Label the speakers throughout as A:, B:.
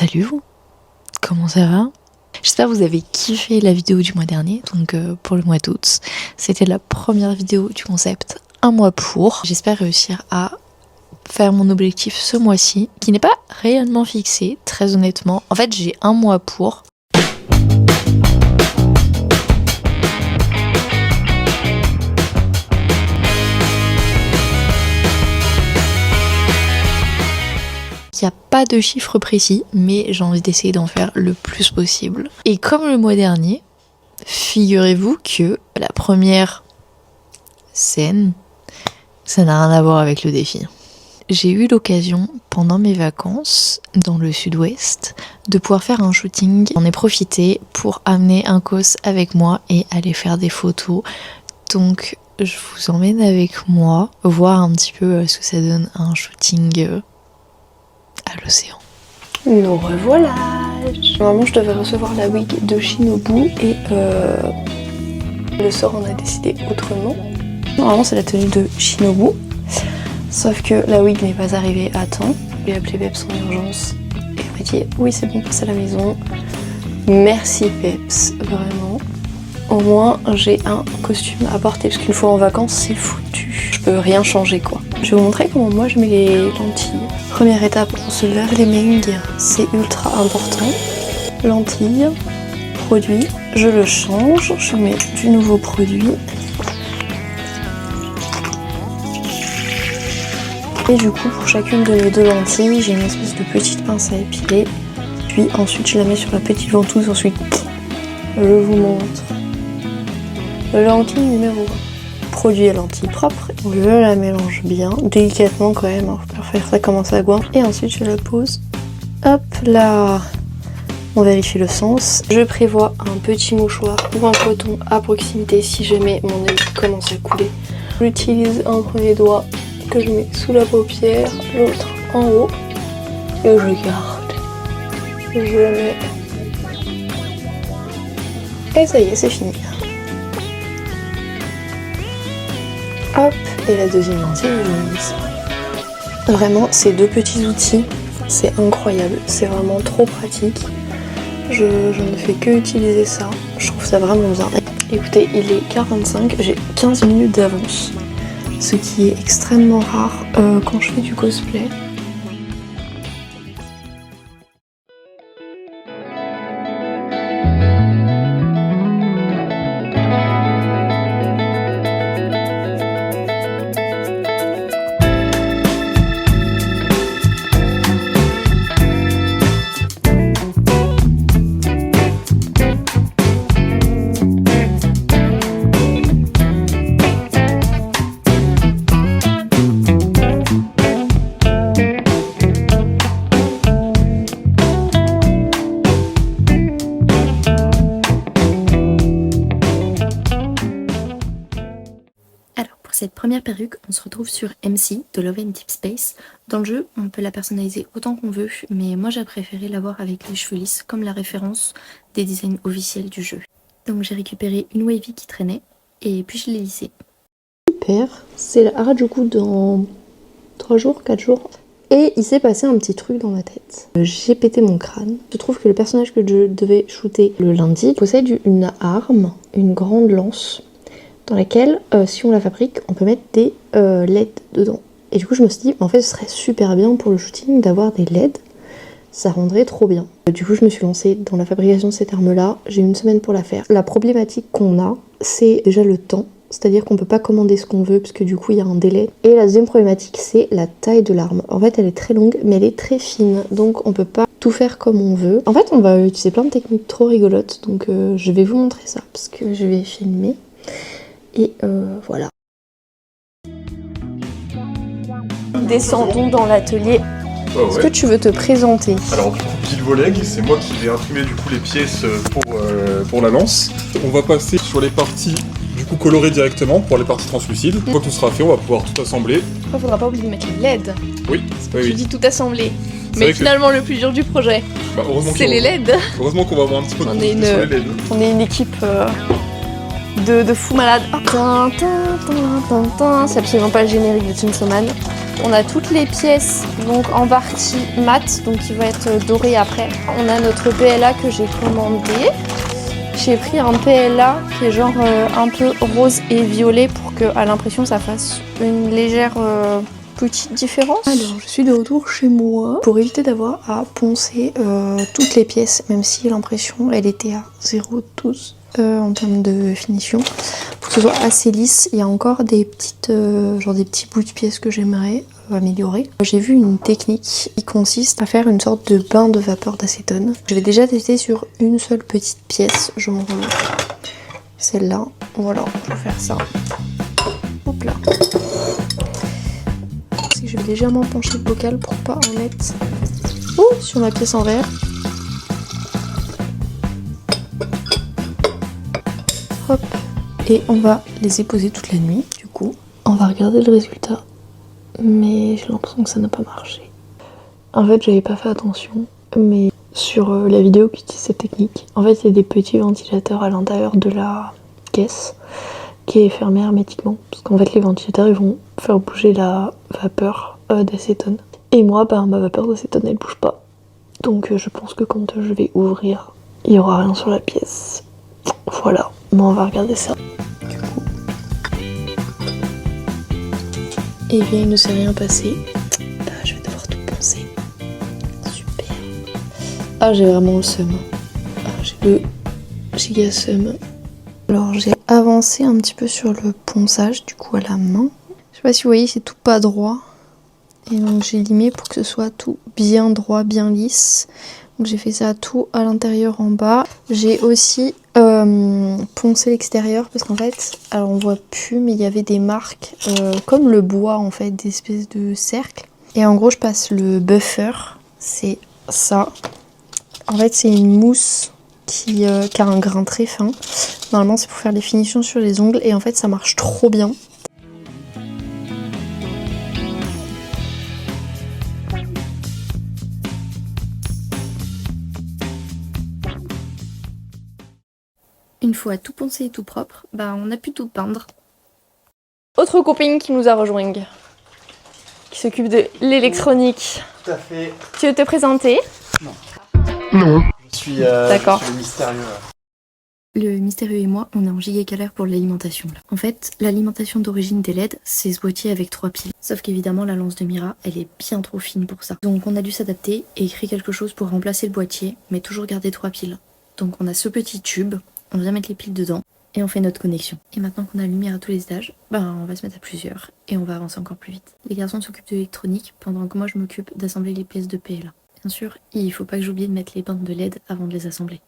A: Salut vous, comment ça va? J'espère que vous avez kiffé la vidéo du mois dernier, donc pour le mois d'août. C'était la première vidéo du concept un mois pour. J'espère réussir à faire mon objectif ce mois-ci, qui n'est pas réellement fixé, très honnêtement. En fait, j'ai un mois pour. Il n'y a pas de chiffre précis, mais j'ai envie d'essayer d'en faire le plus possible. Et comme le mois dernier, figurez-vous que la première scène, ça n'a rien à voir avec le défi. J'ai eu l'occasion, pendant mes vacances, dans le sud-ouest, de pouvoir faire un shooting. J'en ai profité pour amener un cos avec moi et aller faire des photos. Donc, je vous emmène avec moi, voir un petit peu ce que ça donne un shooting à l'océan.
B: Nous revoilà. Normalement je devais recevoir la wig de Shinobu et le sort on a décidé autrement. Normalement c'est la tenue de Shinobu, sauf que la wig n'est pas arrivée à temps. J'ai appelé Peps en urgence et elle m'a dit oui c'est bon, passe à la maison. Merci Peps, vraiment. Au moins j'ai un costume à porter parce qu'une fois en vacances c'est foutu. Je peux rien changer quoi. Je vais vous montrer comment moi je mets les lentilles. Première étape, on se lave les mains, c'est ultra important. Lentilles, produit, je le change, je mets du nouveau produit. Et du coup pour chacune de mes deux lentilles, j'ai une espèce de petite pince à épiler. Puis ensuite je la mets sur la petite ventouse, ensuite je vous montre. Lentille numéro 1. Produit à lentilles propres, je la mélange bien, délicatement quand même, faut pas faire ça comme un sagouin. Et ensuite je la pose, hop là, on vérifie le sens. Je prévois un petit mouchoir ou un coton à proximité si jamais mon œil commence à couler. J'utilise un premier doigt que je mets sous la paupière, l'autre en haut, et je garde. Je le mets. Et ça y est, c'est fini. Hop, et la deuxième lentille, je mise. Vraiment, ces deux petits outils, c'est incroyable, c'est vraiment trop pratique. Je ne fais que utiliser ça, je trouve ça vraiment bien. Écoutez, il est 45, j'ai 15 minutes d'avance, ce qui est extrêmement rare quand je fais du cosplay.
C: Cette première perruque, on se retrouve sur MC de Love and Deep Space. Dans le jeu, on peut la personnaliser autant qu'on veut, mais moi j'ai préféré l'avoir avec les cheveux lisses, comme la référence des designs officiels du jeu. Donc j'ai récupéré une wavy qui traînait, et puis je l'ai lissée.
B: Super, c'est la Harajuku dans 3 jours, 4 jours. Et il s'est passé un petit truc dans ma tête. J'ai pété mon crâne. Je trouve que le personnage que je devais shooter le lundi possède une arme, une grande lance, dans laquelle, si on la fabrique, on peut mettre des LED dedans. Et du coup, je me suis dit, en fait, ce serait super bien pour le shooting d'avoir des LED. Ça rendrait trop bien. Du coup, je me suis lancée dans la fabrication de cette arme-là. J'ai 1 semaine pour la faire. La problématique qu'on a, c'est déjà le temps. C'est-à-dire qu'on peut pas commander ce qu'on veut, parce que du coup, il y a un délai. Et la deuxième problématique, c'est la taille de l'arme. En fait, elle est très longue, mais elle est très fine. Donc, on peut pas tout faire comme on veut. En fait, on va utiliser plein de techniques trop rigolotes. Donc, je vais vous montrer ça, parce que je vais filmer. Et voilà. Descendons dans l'atelier.
D: Oh ouais.
B: Est-ce que tu veux te présenter?
D: Alors, Gilles Voleg, c'est moi qui vais imprimer du coup les pièces pour la lance. On va passer sur les parties du coup colorées directement pour les parties translucides. Une fois que tout sera fait, on va pouvoir tout assembler.
B: Il faudra pas oublier de mettre les LED.
D: Oui,
B: Tu dis tout assembler.
D: C'est
B: Mais
D: vrai que-
B: finalement, le plus dur du projet,
D: Bah,
B: c'est les LED.
D: Heureusement qu'on va avoir un petit peu de
B: On est
D: visibilité sur les LED.
B: On est une équipe de fous malades. Oh. C'est absolument pas le générique de Chainsaw Man. On a toutes les pièces donc en partie mat, donc qui va être dorée après. On a notre PLA que j'ai commandé. J'ai pris un PLA qui est genre un peu rose et violet pour que à l'impression ça fasse une légère petite différence. Alors je suis de retour chez moi pour éviter d'avoir à poncer toutes les pièces, même si l'impression elle était à 0,12 en termes de finition. Pour que ce soit assez lisse, il y a encore des petites genre des petits bouts de pièces que j'aimerais améliorer. J'ai vu une technique qui consiste à faire une sorte de bain de vapeur d'acétone. Je vais déjà tester sur une seule petite pièce, genre celle-là. Voilà, je vais faire ça. Hop là. Je vais légèrement pencher le bocal pour pas en mettre sur ma pièce en verre. Hop. Et on va les époser toute la nuit, du coup. On va regarder le résultat. Mais j'ai l'impression que ça n'a pas marché. En fait, j'avais pas fait attention, mais sur la vidéo qui utilise cette technique, en fait, il y a des petits ventilateurs à l'intérieur de la caisse qui est fermée hermétiquement. Parce qu'en fait, les ventilateurs, ils vont faire bouger la vapeur d'acétone. Et moi, ma vapeur d'acétone, elle bouge pas. Donc, je pense que quand je vais ouvrir, il y aura rien sur la pièce. Voilà, bon, on va regarder ça. Et bien il ne s'est rien passé. Je vais devoir tout poncer. Super. Ah j'ai vraiment le seum. J'ai le giga seum. Alors j'ai avancé un petit peu sur le ponçage du coup à la main. Je sais pas si vous voyez, c'est tout pas droit. Et donc j'ai limé pour que ce soit tout bien droit, bien lisse. Donc j'ai fait ça tout à l'intérieur en bas. J'ai aussi poncé l'extérieur parce qu'en fait, alors on voit plus mais il y avait des marques comme le bois en fait, des espèces de cercles. Et en gros je passe le buffer, c'est ça. En fait c'est une mousse qui a un grain très fin. Normalement c'est pour faire les finitions sur les ongles et en fait ça marche trop bien.
C: Une fois tout poncé et tout propre, on a pu tout peindre.
B: Autre copine qui nous a rejoint, qui s'occupe de l'électronique.
E: Tout à fait.
B: Tu veux te présenter?
E: Non. Je suis
B: D'accord.
E: le mystérieux.
C: Le mystérieux et moi, on est en giga galère pour l'alimentation. En fait, l'alimentation d'origine des LED, c'est ce boîtier avec 3 piles. Sauf qu'évidemment, la lance de Mira, elle est bien trop fine pour ça. Donc on a dû s'adapter et écrire quelque chose pour remplacer le boîtier, mais toujours garder 3 piles. Donc on a ce petit tube. On vient mettre les piles dedans et on fait notre connexion. Et maintenant qu'on a la lumière à tous les étages, on va se mettre à plusieurs et on va avancer encore plus vite. Les garçons s'occupent de l'électronique pendant que moi je m'occupe d'assembler les pièces de PLA. Bien sûr, il faut pas que j'oublie de mettre les bandes de LED avant de les assembler.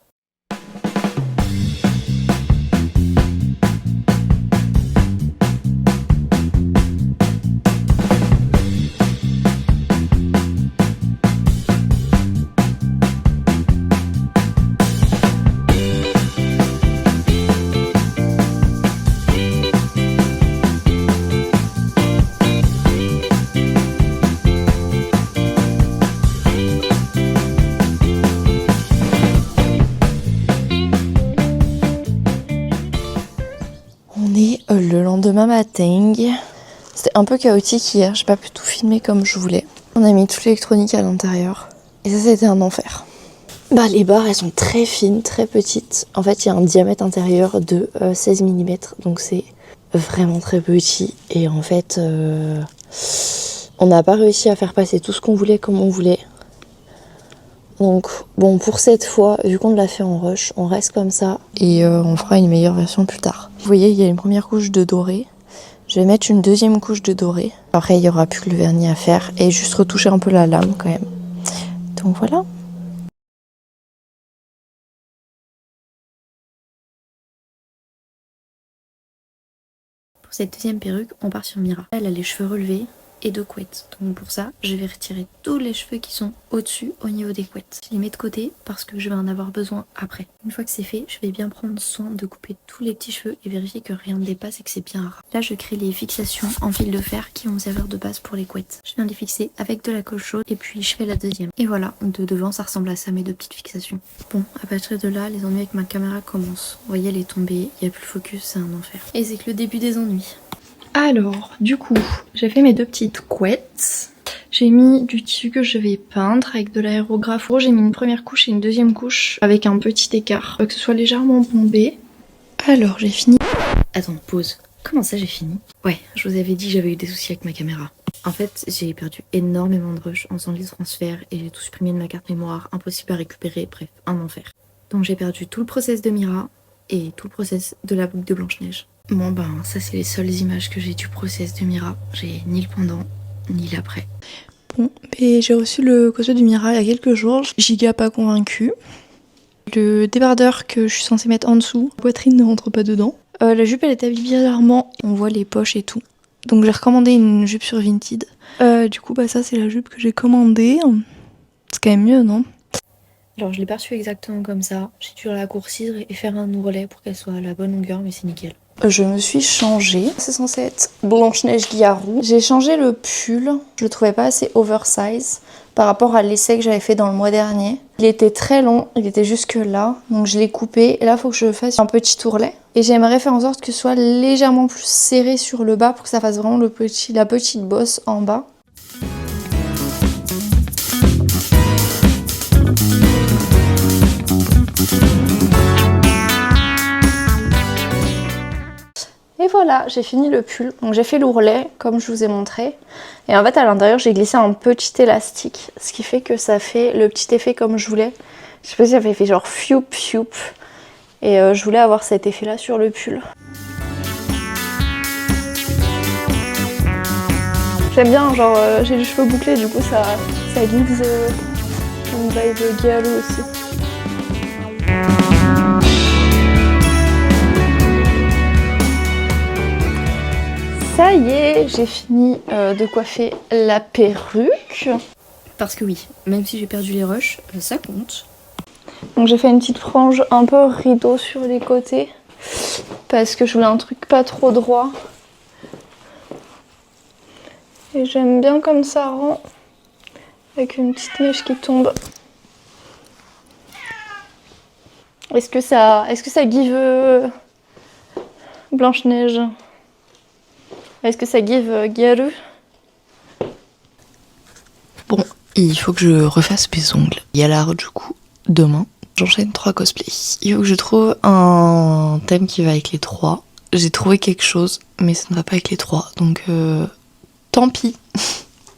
A: Le lendemain matin, c'était un peu chaotique hier, j'ai pas pu tout filmer comme je voulais. On a mis toute l'électronique à l'intérieur et ça c'était un enfer. Les barres elles sont très fines, très petites. En fait il y a un diamètre intérieur de 16 mm donc c'est vraiment très petit et en fait on n'a pas réussi à faire passer tout ce qu'on voulait comme on voulait. Donc bon, pour cette fois, vu qu'on l'a fait en rush, on reste comme ça et on fera une meilleure version plus tard. Vous voyez, il y a une première couche de doré. Je vais mettre une deuxième couche de doré. Après, il n'y aura plus que le vernis à faire et juste retoucher un peu la lame quand même. Donc voilà.
C: Pour cette deuxième perruque, on part sur Mira. Elle a les cheveux relevés et de couettes. Donc pour ça, je vais retirer tous les cheveux qui sont au-dessus au niveau des couettes. Je les mets de côté parce que je vais en avoir besoin après. Une fois que c'est fait, je vais bien prendre soin de couper tous les petits cheveux et vérifier que rien ne dépasse et que c'est bien ras. Là, je crée les fixations en fil de fer qui vont me servir de base pour les couettes. Je viens les fixer avec de la colle chaude et puis je fais la deuxième. Et voilà, de devant, ça ressemble à ça, mes deux petites fixations. Bon, à partir de là, les ennuis avec ma caméra commencent. Vous voyez, elle est tombée, il n'y a plus le focus, c'est un enfer. Et c'est que le début des ennuis.
B: Alors, du coup, j'ai fait mes deux petites couettes.
A: J'ai mis du tissu que je vais peindre avec de l'aérographe. J'ai mis une première couche et une deuxième couche avec un petit écart, que ce soit légèrement bombé. Alors j'ai fini.
C: Attends, pause. Comment ça j'ai fini? Ouais, je vous avais dit que j'avais eu des soucis avec ma caméra. En fait, j'ai perdu énormément de rush en faisant les transferts et j'ai tout supprimé de ma carte mémoire, impossible à récupérer, bref, un enfer. Donc j'ai perdu tout le process de Mira et tout le process de la boucle de Blanche-Neige. Bon ben, ça c'est les seules images que j'ai du process de Mira. J'ai ni le pendant, ni l'après.
A: Bon, et j'ai reçu le cosplay de Mira il y a quelques jours. Giga pas convaincue. Le débardeur que je suis censée mettre en dessous, la poitrine ne rentre pas dedans. La jupe elle est habillée bizarrement, on voit les poches et tout. Donc j'ai recommandé une jupe sur Vinted. Du coup bah ça c'est la jupe que j'ai commandée. C'est quand même mieux, non?
C: Alors je l'ai perçue exactement comme ça. J'ai dû la raccourcir et faire un ourlet pour qu'elle soit à la bonne longueur, mais c'est nickel.
A: Je me suis changée. C'est censé être Blanche-Neige Garou. J'ai changé le pull. Je le trouvais pas assez oversize par rapport à l'essai que j'avais fait dans le mois dernier. Il était très long, il était jusque là. Donc je l'ai coupé. Et là, il faut que je fasse un petit ourlet. Et j'aimerais faire en sorte que ce soit légèrement plus serré sur le bas pour que ça fasse vraiment la petite bosse en bas. Et voilà, j'ai fini le pull. Donc j'ai fait l'ourlet, comme je vous ai montré. Et en fait, à l'intérieur, j'ai glissé un petit élastique. Ce qui fait que ça fait le petit effet comme je voulais. Je sais pas si ça fait genre fioup fioup. Et je voulais avoir cet effet-là sur le pull. J'aime bien, genre j'ai les cheveux bouclés, du coup ça glisse une vibe Giallo aussi. Ça y est, j'ai fini de coiffer la perruque.
C: Parce que oui, même si j'ai perdu les rushs, ça compte.
A: Donc j'ai fait une petite frange un peu rideau sur les côtés. Parce que je voulais un truc pas trop droit. Et j'aime bien comme ça rend. Avec une petite mèche qui tombe. Est-ce que ça give Blanche-Neige? Est-ce que ça give Giallo? Bon, il faut que je refasse mes ongles. Il y a l'art du coup demain. J'enchaîne 3 cosplays. Il faut que je trouve un thème qui va avec les 3. J'ai trouvé quelque chose, mais ça ne va pas avec les 3. Donc tant pis.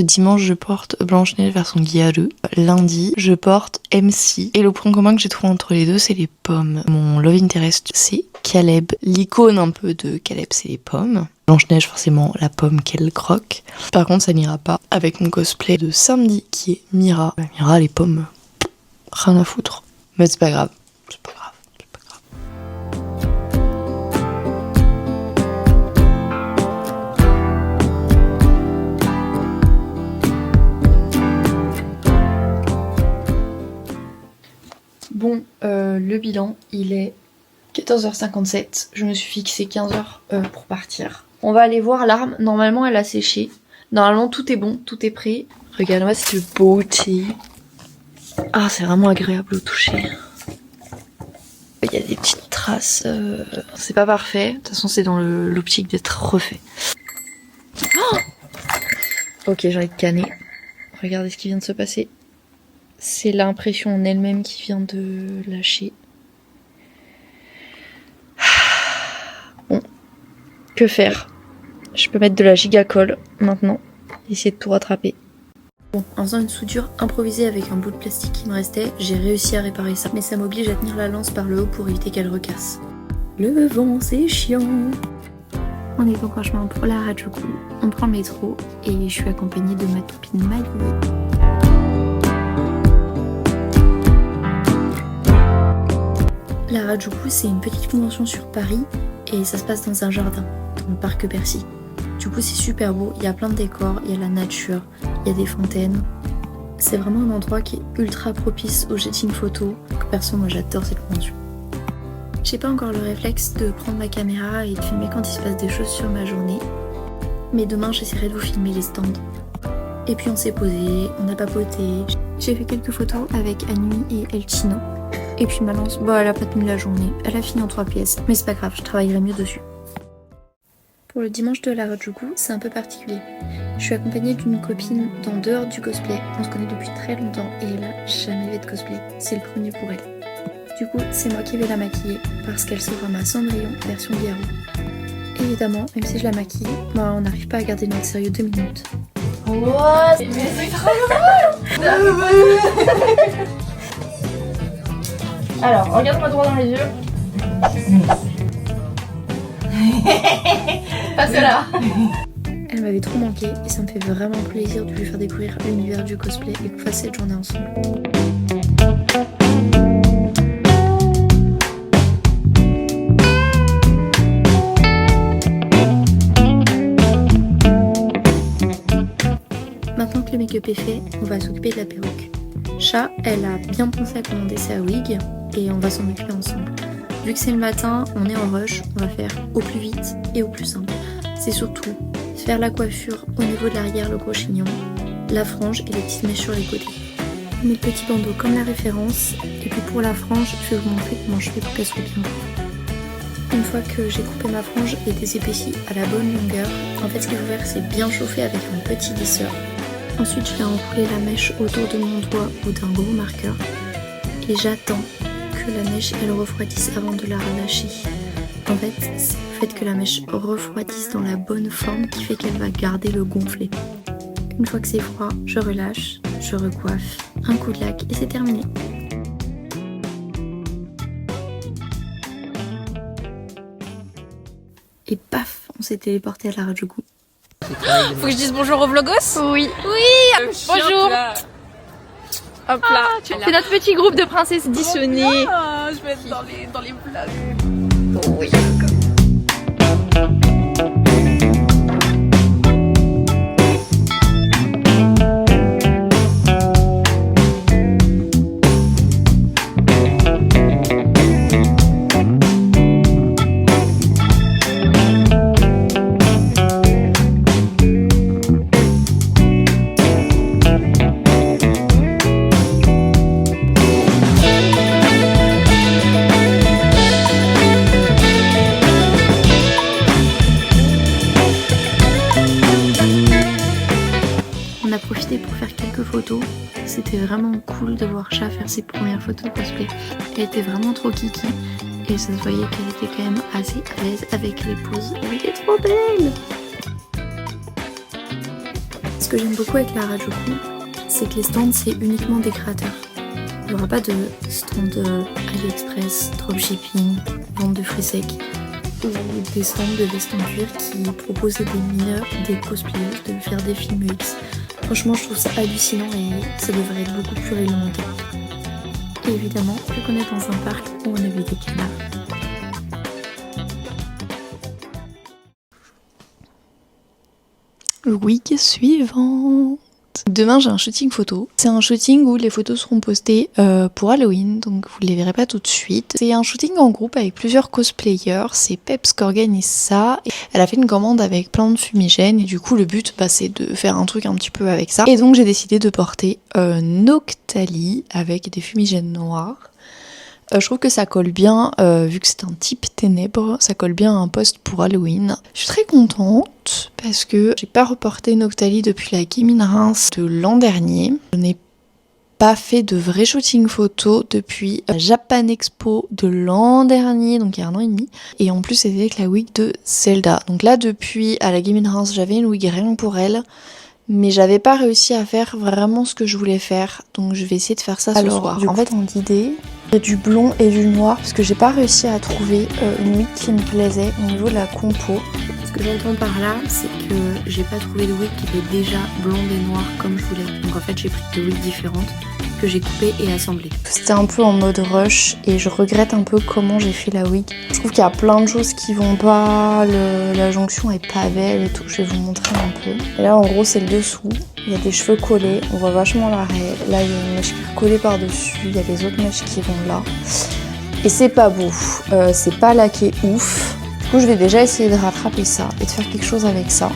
A: Dimanche, je porte Blanche-Neige version Giallo. Lundi, je porte MC. Et le point commun que j'ai trouvé entre les deux, c'est les pommes. Mon love interest, c'est Caleb. L'icône un peu de Caleb, c'est les pommes. Blanche-Neige, forcément, la pomme qu'elle croque. Par contre, ça n'ira pas avec mon cosplay de samedi, qui est Mira. Mira, les pommes, rien à foutre. Mais c'est pas grave. C'est pas grave. Bon, le bilan, il est 14h57. Je me suis fixé 15h pour partir. On va aller voir l'arme. Normalement, elle a séché. Normalement, tout est bon, tout est prêt. Regarde-moi cette beauté. Ah, c'est vraiment agréable au toucher. Il y a des petites traces. C'est pas parfait. De toute façon, c'est dans l'optique d'être refait. Oh, ok, j'ai envie de canner. Regardez ce qui vient de se passer. C'est l'impression en elle-même qui vient de lâcher. Bon, que faire? Je peux mettre de la giga-colle maintenant, essayer de tout rattraper. Bon, en faisant une soudure improvisée avec un bout de plastique qui me restait, j'ai réussi à réparer ça. Mais ça m'oblige à tenir la lance par le haut pour éviter qu'elle recasse. Le vent, c'est chiant. On est donc en chemin pour la Harajuku. On prend le métro et je suis accompagnée de ma copine Mayu. La Harajuku, c'est une petite convention sur Paris et ça se passe dans un jardin, dans le parc Bercy. Du coup, c'est super beau, il y a plein de décors, il y a la nature, il y a des fontaines. C'est vraiment un endroit qui est ultra propice au jetting photo. Perso, moi j'adore cette convention. J'ai pas encore le réflexe de prendre ma caméra et de filmer quand il se passe des choses sur ma journée. Mais demain, j'essaierai de vous filmer les stands. Et puis on s'est posé, on a papoté. J'ai fait quelques photos avec Anui et El Chino. Et puis ma lance, bah elle a pas tenu la journée, elle a fini en 3 pièces. Mais c'est pas grave, je travaillerai mieux dessus.
C: Pour le dimanche de la Harajuku, c'est un peu particulier. Je suis accompagnée d'une copine dans dehors du cosplay. On se connaît depuis très longtemps et elle a jamais fait de cosplay. C'est le premier pour elle. Du coup, c'est moi qui vais la maquiller parce qu'elle sera ma Cendrillon version Garou. Évidemment, même si je la maquille, on n'arrive pas à garder notre sérieux 2 minutes.
A: What? Mais c'est trop drôle. Alors, regarde-moi droit dans les yeux. Passe là.
C: Elle m'avait trop manqué et ça me fait vraiment plaisir de lui faire découvrir l'univers du cosplay et qu'on fasse cette journée ensemble. Maintenant que le make-up est fait, on va s'occuper de la perruque. Chat, elle a bien pensé à commander sa wig et on va s'en occuper ensemble. Vu que c'est le matin, on est en rush, on va faire au plus vite et au plus simple. C'est surtout faire la coiffure au niveau de l'arrière, le gros chignon, la frange et les petites mèches sur les côtés. On met le petit bandeau comme la référence et puis pour la frange, je vais vous montrer comment je fais pour qu'elle soit bien coupée. Une fois que j'ai coupé ma frange et désépaissi à la bonne longueur, en fait ce qu'il faut faire c'est bien chauffer avec un petit lisseur. Ensuite je vais enrouler la mèche autour de mon doigt ou d'un gros marqueur et j'attends que la mèche elle refroidisse avant de la relâcher. En fait, c'est le fait que la mèche refroidisse dans la bonne forme qui fait qu'elle va garder le gonflé. Une fois que c'est froid, je relâche, je recoiffe, un coup de lac et c'est terminé. Et paf, on s'est téléporté à la Harajuku.
A: Faut que je dise bonjour aux vlogos? Oui. Oui. Bonjour. Hop là. C'est notre petit groupe de princesses Disney. Je vais être dans les vlogs. Oui.
C: Pour faire quelques photos, c'était vraiment cool de voir Chat faire ses premières photos de cosplay. Elle était vraiment trop kiki et ça se voyait qu'elle était quand même assez à l'aise avec les poses. Elle était trop belle. Ce que j'aime beaucoup avec la Harajuku, c'est que les stands c'est uniquement des créateurs. Il n'y aura pas de stand AliExpress, dropshipping, vente de fruits secs ou des stands de vestes en cuir qui proposaient des mineurs, des cosplayers de faire des films UX. Franchement, je trouve ça hallucinant et ça devrait être beaucoup plus réglementé. Et évidemment, vu qu'on est dans un parc où on a vu des canards.
A: Wig suivante. Demain j'ai un shooting photo. C'est un shooting où les photos seront postées pour Halloween, donc vous les verrez pas tout de suite. C'est un shooting en groupe avec plusieurs cosplayers, c'est Peps qui organise ça. Elle a fait une commande avec plein de fumigènes et du coup le but c'est de faire un truc un petit peu avec ça. Et donc j'ai décidé de porter Noctali avec des fumigènes noirs. Je trouve que ça colle bien, vu que c'est un type ténèbres, ça colle bien à un post pour Halloween. Je suis très contente parce que j'ai pas reporté Noctali depuis la Gaming Reims de l'an dernier. Je n'ai pas fait de vrai shooting photo depuis Japan Expo de l'an dernier, donc il y a 1 an et demi. Et en plus c'était avec la wig de Zelda. Donc là depuis à la Gaming Reims j'avais une wig rien que pour elle. Mais j'avais pas réussi à faire vraiment ce que je voulais faire, donc je vais essayer de faire ça ce soir. En fait, en idée, il y a du blond et du noir, parce que j'ai pas réussi à trouver une wig qui me plaisait au niveau de la compo.
C: Ce que j'entends par là, c'est que j'ai pas trouvé de wig qui était déjà blonde et noire comme je voulais. Donc en fait, j'ai pris 2 wigs différentes que j'ai coupées et assemblées.
B: C'était un peu en mode rush et je regrette un peu comment j'ai fait la wig. Je trouve qu'il y a plein de choses qui vont pas, la jonction est pas belle et tout, je vais vous montrer un peu. Et là en gros c'est le dessous, il y a des cheveux collés, on voit vachement l'arrêt. Là il y a une mèche qui est collée par dessus, il y a les autres mèches qui vont là. Et c'est pas beau, c'est pas laqué ouf. Du coup je vais déjà essayer de rattraper ça et de faire quelque chose avec ça.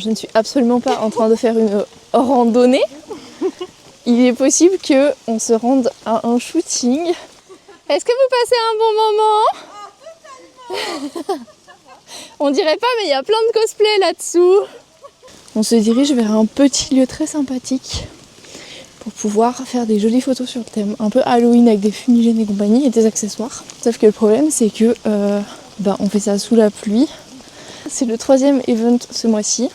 B: je ne suis absolument pas en train de faire une randonnée. Il est possible qu'on se rende à un shooting. Est-ce que vous passez un bon moment? On dirait pas, mais il y a plein de cosplays là-dessous. On se dirige vers un petit lieu très sympathique pour pouvoir faire des jolies photos sur le thème. Un peu Halloween avec des fumigènes et compagnie et des accessoires. Sauf que le problème, c'est que on fait ça sous la pluie. C'est le 3e event ce mois-ci,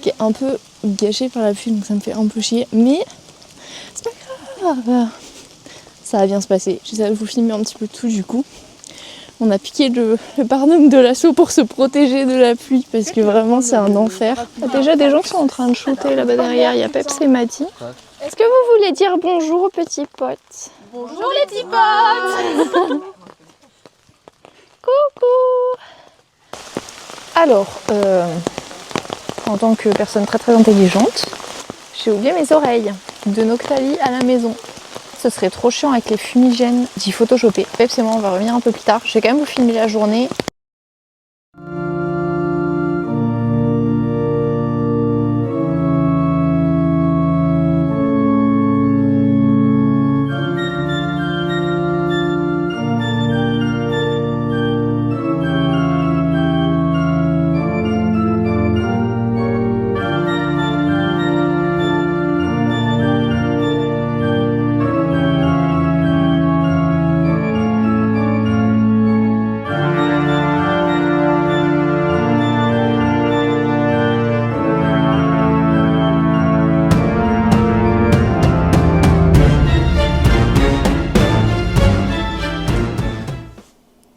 B: qui est un peu gâché par la pluie, donc ça me fait un peu chier. Mais c'est pas grave, ça va bien se passer. J'essaie de vous filmer un petit peu tout du coup. On a piqué le barnum de l'assaut pour se protéger de la pluie parce que vraiment c'est un enfer. Déjà des gens sont en train de shooter là-bas derrière, il y a Peps et Mati. Est-ce que vous voulez dire bonjour aux petits potes?
A: Bonjour les petits potes.
B: Coucou. Alors, en tant que personne très très intelligente, j'ai oublié mes oreilles de Noctali à la maison. Ce serait trop chiant avec les fumigènes d'y photoshopper. Peps et moi on va revenir un peu plus tard. Je vais quand même vous filmer la journée.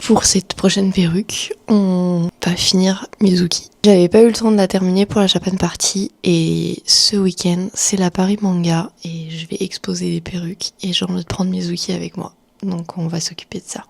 A: Pour cette prochaine perruque, on va finir Mizuki. J'avais pas eu le temps de la terminer pour la Japan Party et ce week-end c'est la Paris Manga et je vais exposer des perruques et j'ai envie de prendre Mizuki avec moi. Donc on va s'occuper de ça.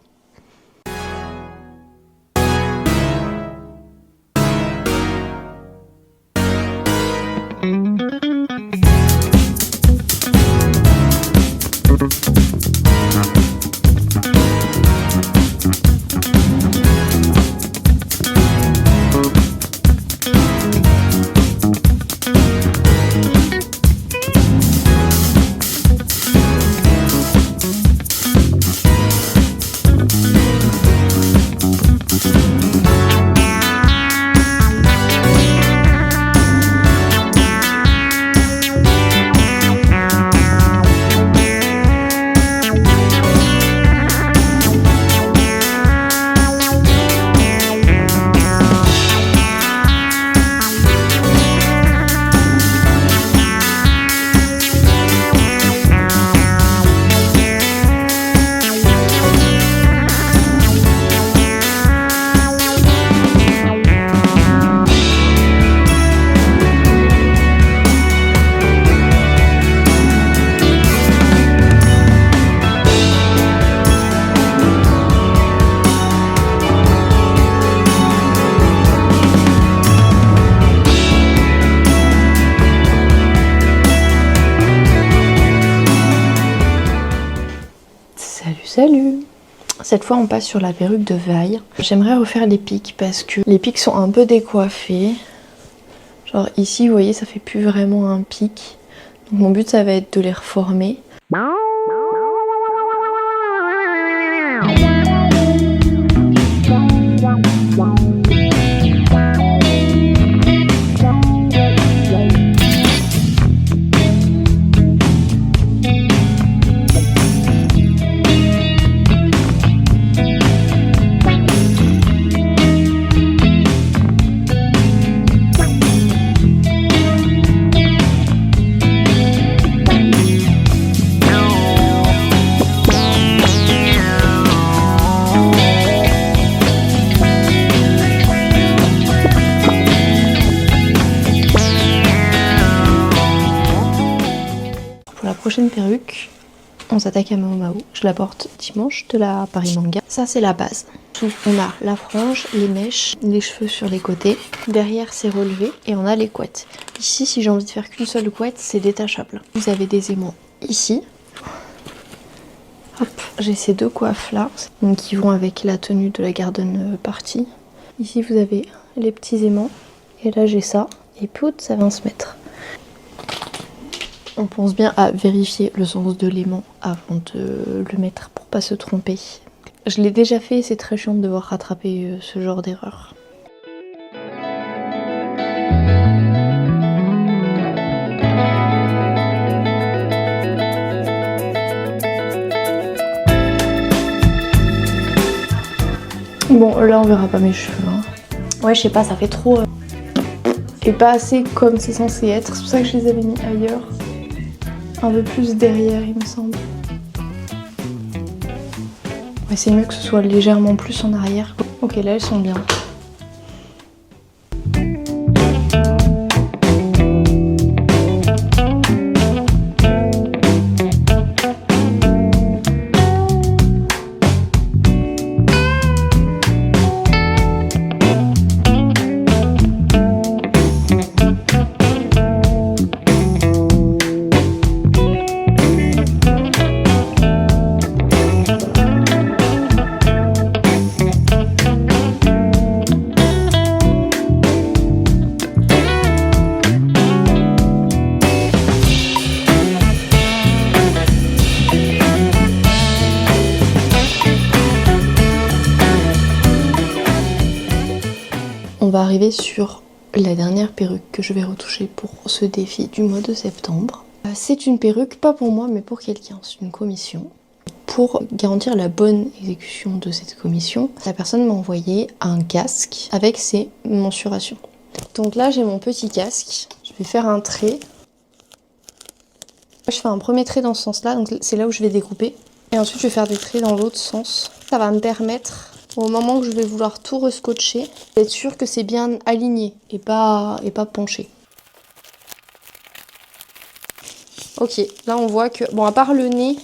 B: Salut! Cette fois on passe sur la perruque de Vaille. J'aimerais refaire les pics parce que les pics sont un peu décoiffés. Genre ici vous voyez ça fait plus vraiment un pic. Donc mon but ça va être de les reformer. Prochaine perruque, on s'attaque à Mao Mao. Je la porte dimanche de la Paris Manga. Ça c'est la base. Tout, on a la frange, les mèches, les cheveux sur les côtés. Derrière c'est relevé et on a les couettes. Ici si j'ai envie de faire qu'une seule couette c'est détachable. Vous avez des aimants ici. Hop, j'ai ces deux coiffes là donc qui vont avec la tenue de la garden party. Ici vous avez les petits aimants et là j'ai ça. Et pout, ça va se mettre. On pense bien à vérifier le sens de l'aimant avant de le mettre pour pas se tromper. Je l'ai déjà fait et c'est très chiant de devoir rattraper ce genre d'erreur. Bon, là on verra pas mes cheveux. Hein. Ouais, je sais pas, ça fait trop... Et pas assez comme c'est censé être. C'est pour ça que je les avais mis ailleurs. Un peu plus derrière, il me semble. Ouais, c'est mieux que ce soit légèrement plus en arrière. Ok, là elles sont bien. On va arriver sur la dernière perruque que je vais retoucher pour ce défi du mois de septembre. C'est une perruque, pas pour moi, mais pour quelqu'un. C'est une commission. Pour garantir la bonne exécution de cette commission, la personne m'a envoyé un casque avec ses mensurations. Donc là, j'ai mon petit casque. Je vais faire un trait. Je fais un premier trait dans ce sens-là, donc c'est là où je vais découper. Et ensuite, je vais faire des traits dans l'autre sens. Ça va me permettre... Au moment où je vais vouloir tout rescotcher, être sûr que c'est bien aligné et pas penché. Ok, là on voit que... Bon, à part le nez,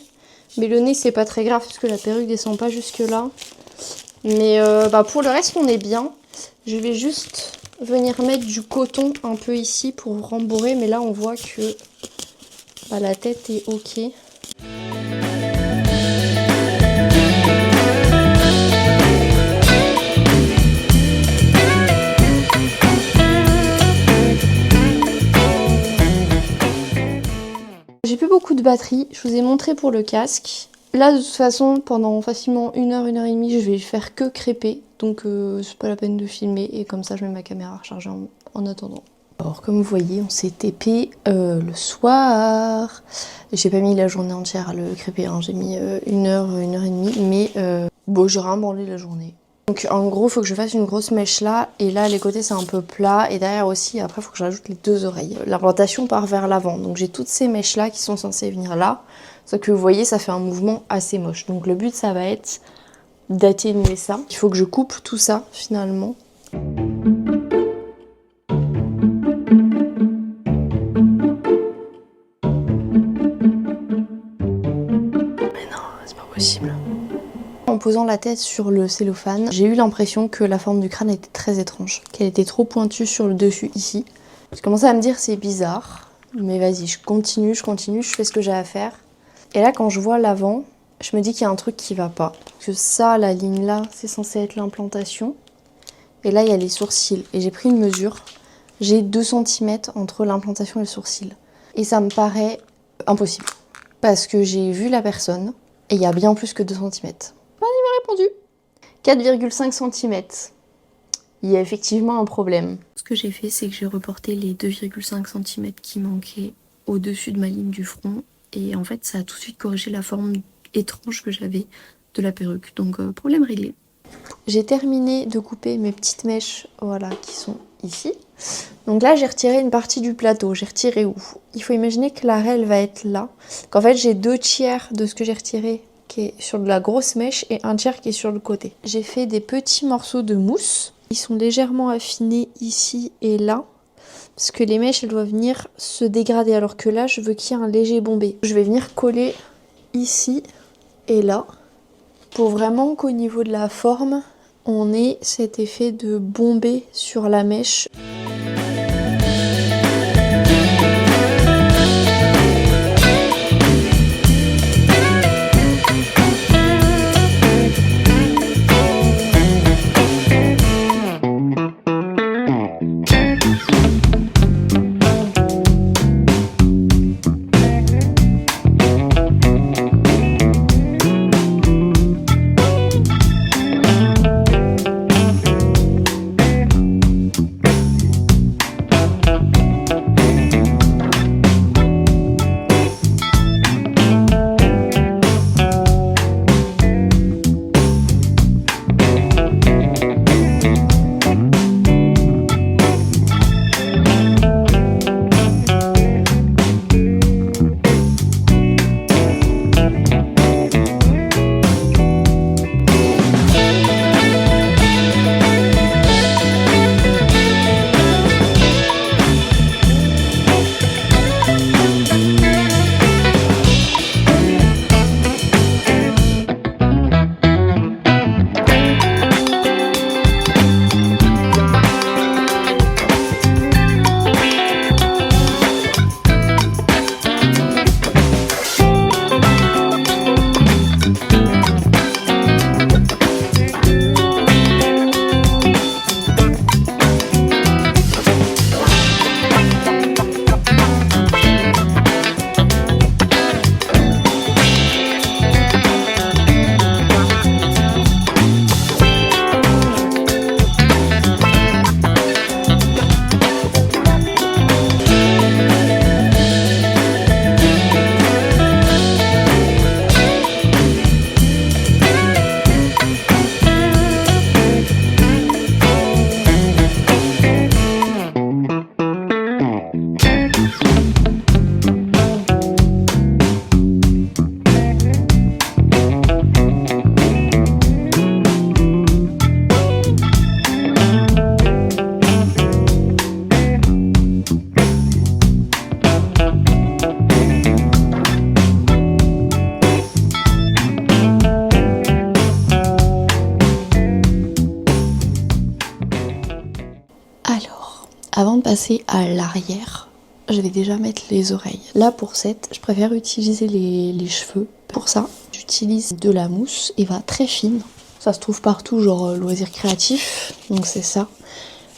B: mais le nez c'est pas très grave parce que la perruque descend pas jusque là. Mais pour le reste on est bien. Je vais juste venir mettre du coton un peu ici pour rembourrer, mais là on voit que la tête est ok. J'ai plus beaucoup de batterie, je vous ai montré pour le casque. Là de toute façon pendant facilement 1 heure, 1 heure et demie je vais faire que crêper. Donc c'est pas la peine de filmer et comme ça je mets ma caméra rechargée en attendant. Alors comme vous voyez on s'est TP le soir. J'ai pas mis la journée entière à le crêper, hein. J'ai mis 1 heure, 1 heure et demie. Mais bon j'ai rien branlé la journée. Donc en gros, il faut que je fasse une grosse mèche là, et là les côtés c'est un peu plat, et derrière aussi, après il faut que je rajoute les 2 oreilles. L'implantation part vers l'avant, donc j'ai toutes ces mèches là qui sont censées venir là, sauf que vous voyez ça fait un mouvement assez moche. Donc le but ça va être d'atténuer ça. Il faut que je coupe tout ça finalement. Mais non, c'est pas possible. En posant la tête sur le cellophane, j'ai eu l'impression que la forme du crâne était très étrange, qu'elle était trop pointue sur le dessus ici. Je commençais à me dire c'est bizarre, mais vas-y, je continue, je fais ce que j'ai à faire. Et là quand je vois l'avant, je me dis qu'il y a un truc qui va pas. Que ça, la ligne là, c'est censé être l'implantation. Et là il y a les sourcils, et j'ai pris une mesure. J'ai 2 cm entre l'implantation et le sourcil. Et ça me paraît impossible. Parce que j'ai vu la personne, et il y a bien plus que 2 cm. Répondu. 4,5 cm. Il y a effectivement un problème.
C: Ce que j'ai fait, c'est que j'ai reporté les 2,5 cm qui manquaient au-dessus de ma ligne du front. Et en fait, ça a tout de suite corrigé la forme étrange que j'avais de la perruque. Donc, problème réglé.
B: J'ai terminé de couper mes petites mèches, voilà, qui sont ici. Donc là, j'ai retiré une partie du plateau. J'ai retiré où? Il faut imaginer que la raie, elle va être là. Qu'en fait, j'ai 2 tiers de ce que j'ai retiré qui est sur de la grosse mèche et 1 tiers qui est sur le côté. J'ai fait des petits morceaux de mousse. Ils sont légèrement affinés ici et là. Parce que les mèches, elles doivent venir se dégrader. Alors que là, je veux qu'il y ait un léger bombé. Je vais venir coller ici et là. Pour vraiment qu'au niveau de la forme, on ait cet effet de bombé sur la mèche. passer à l'arrière. Je vais déjà mettre les oreilles. Là pour cette, je préfère utiliser les cheveux. Pour ça, j'utilise de la mousse et va très fine. Ça se trouve partout, genre loisirs créatifs, donc c'est ça.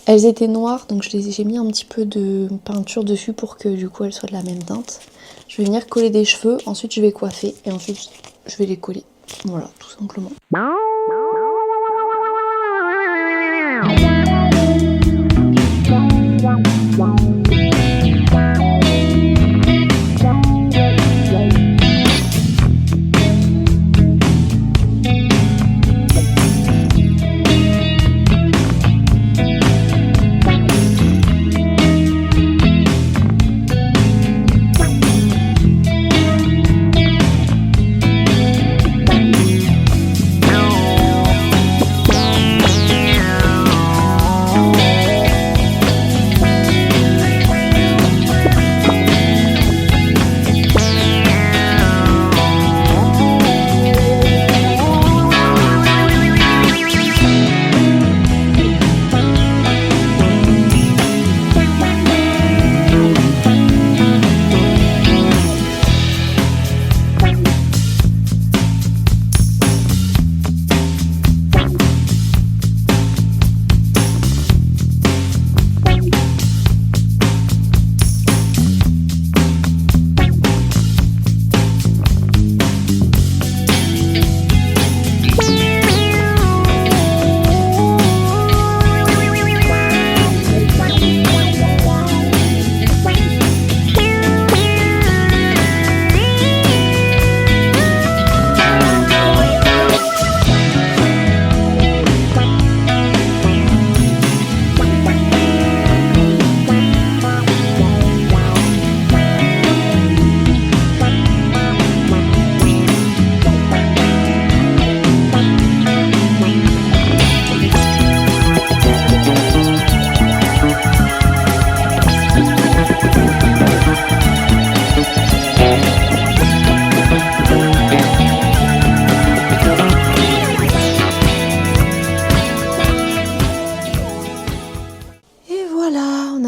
B: Elles étaient noires, donc j'ai mis un petit peu de peinture dessus pour que du coup elles soient de la même teinte. Je vais venir coller des cheveux, ensuite je vais coiffer et ensuite je vais les coller. Voilà, tout simplement.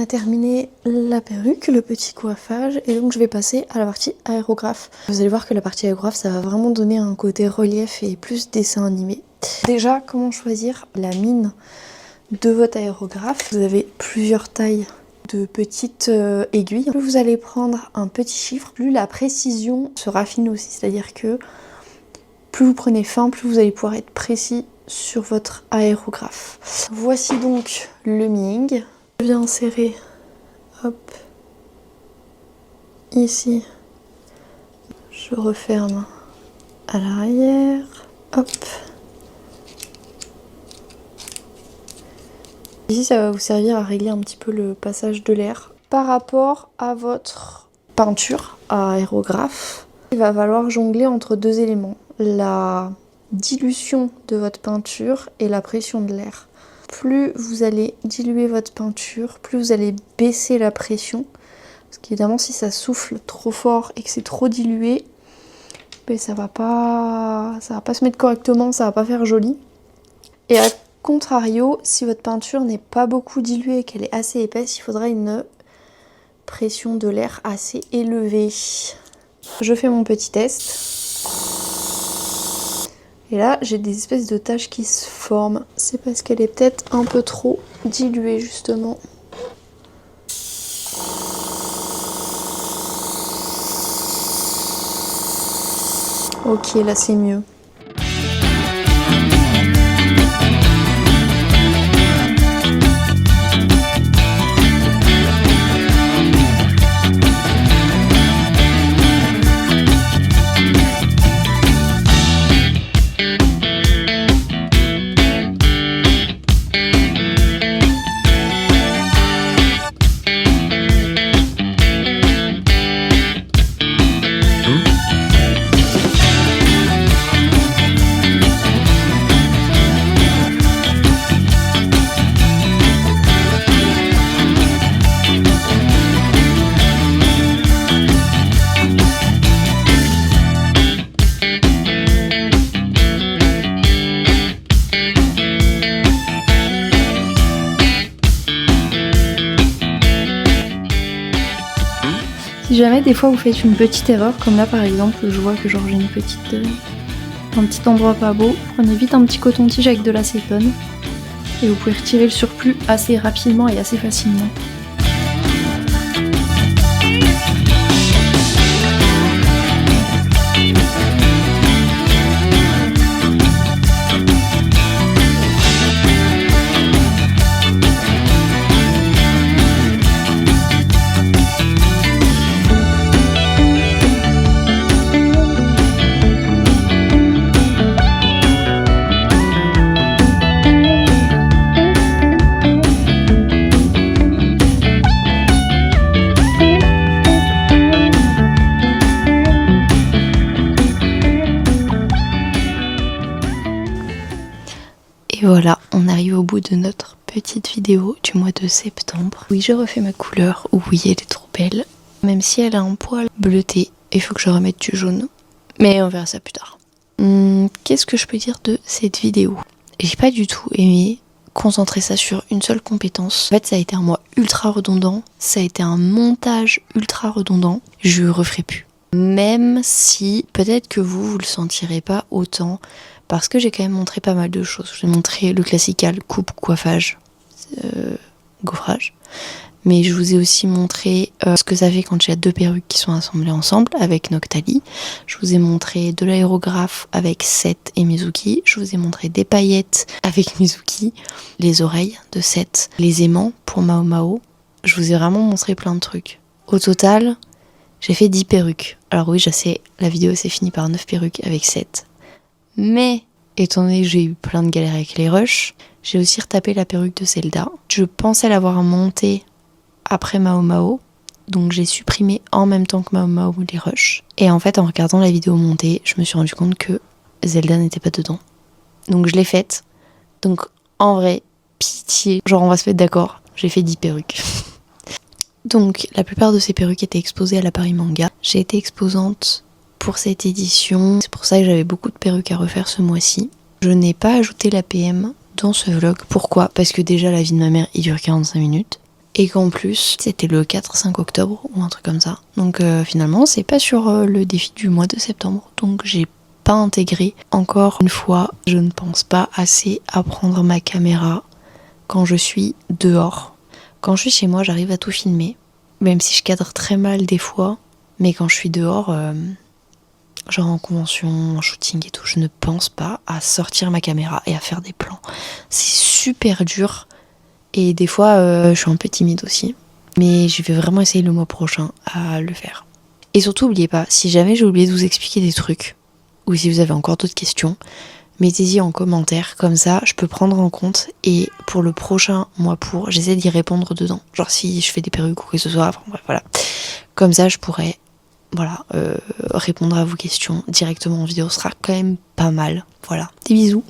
B: Terminé la perruque, le petit coiffage, et donc je vais passer à la partie aérographe. Vous allez voir que la partie aérographe, ça va vraiment donner un côté relief et plus dessin animé. Déjà, comment choisir la mine de votre aérographe? Vous avez plusieurs tailles de petites aiguilles. Plus vous allez prendre un petit chiffre, plus la précision se raffine aussi, c'est-à-dire que plus vous prenez fin, plus vous allez pouvoir être précis sur votre aérographe. Voici donc le Ming. Je viens insérer, hop, ici, je referme à l'arrière, hop. Ici, ça va vous servir à régler un petit peu le passage de l'air. Par rapport à votre peinture à aérographe, il va falloir jongler entre deux éléments, la dilution de votre peinture et la pression de l'air. Plus vous allez diluer votre peinture, plus vous allez baisser la pression. Parce qu'évidemment, si ça souffle trop fort et que c'est trop dilué, ben ça va pas se mettre correctement, ça va pas faire joli. Et à contrario, si votre peinture n'est pas beaucoup diluée et qu'elle est assez épaisse, il faudra une pression de l'air assez élevée. Je fais mon petit test. Et là, j'ai des espèces de taches qui se forment. C'est parce qu'elle est peut-être un peu trop diluée, justement. Ok, là c'est mieux.
C: Si jamais des fois vous faites une petite erreur, comme là par exemple, je vois que genre j'ai une petite, un petit endroit pas beau, prenez vite un petit coton-tige avec de l'acétone et vous pouvez retirer le surplus assez rapidement et assez facilement.
A: Et voilà, on arrive au bout de notre petite vidéo du mois de septembre. Oui, j'ai refait ma couleur. Oui, elle est trop belle. Même si elle a un poil bleuté, il faut que je remette du jaune. Mais on verra ça plus tard. Qu'est-ce que je peux dire de cette vidéo? J'ai pas du tout aimé concentrer ça sur une seule compétence. En fait, ça a été un mois ultra redondant. Ça a été un montage ultra redondant. Je referai plus. Même si peut-être que vous le sentirez pas autant. Parce que j'ai quand même montré pas mal de choses. J'ai montré le classical, coupe, coiffage, gaufrage. Mais je vous ai aussi montré ce que ça fait quand j'ai deux perruques qui sont assemblées ensemble avec Noctali. Je vous ai montré de l'aérographe avec Seth et Mizuki. Je vous ai montré des paillettes avec Mizuki. Les oreilles de Seth. Les aimants pour Mao Mao. Je vous ai vraiment montré plein de trucs. Au total, j'ai fait 10 perruques. Alors oui, je sais, la vidéo s'est finie par 9 perruques avec Seth. Mais, étant donné que j'ai eu plein de galères avec les rushs, j'ai aussi retapé la perruque de Zelda. Je pensais l'avoir montée après Mao Mao, donc j'ai supprimé en même temps que Mao Mao les rushs. Et en fait, en regardant la vidéo montée, je me suis rendu compte que Zelda n'était pas dedans. Donc je l'ai faite. Donc en vrai, pitié, genre on va se mettre d'accord, j'ai fait 10 perruques. Donc la plupart de ces perruques étaient exposées à la Paris Manga. J'ai été exposante pour cette édition. C'est pour ça que j'avais beaucoup de perruques à refaire ce mois-ci. Je n'ai pas ajouté la PM dans ce vlog. Pourquoi? Parce que déjà la vie de ma mère il dure 45 minutes. Et qu'en plus c'était le 4-5 octobre ou un truc comme ça. Donc finalement c'est pas sur le défi du mois de septembre. Donc j'ai pas intégré. Encore une fois, je ne pense pas assez à prendre ma caméra quand je suis dehors. Quand je suis chez moi j'arrive à tout filmer. Même si je cadre très mal des fois. Mais quand je suis dehors... genre en convention, en shooting et tout, je ne pense pas à sortir ma caméra et à faire des plans. C'est super dur et des fois je suis un peu timide aussi. Mais je vais vraiment essayer le mois prochain à le faire. Et surtout, n'oubliez pas, si jamais j'ai oublié de vous expliquer des trucs, ou si vous avez encore d'autres questions, mettez-y en commentaire, comme ça je peux prendre en compte et pour le prochain mois j'essaie d'y répondre dedans. Genre si je fais des perruques ou quoi que ce soit, enfin bref, voilà. Comme ça je pourrais... répondre à vos questions directement en vidéo sera quand même pas mal. Voilà, des bisous.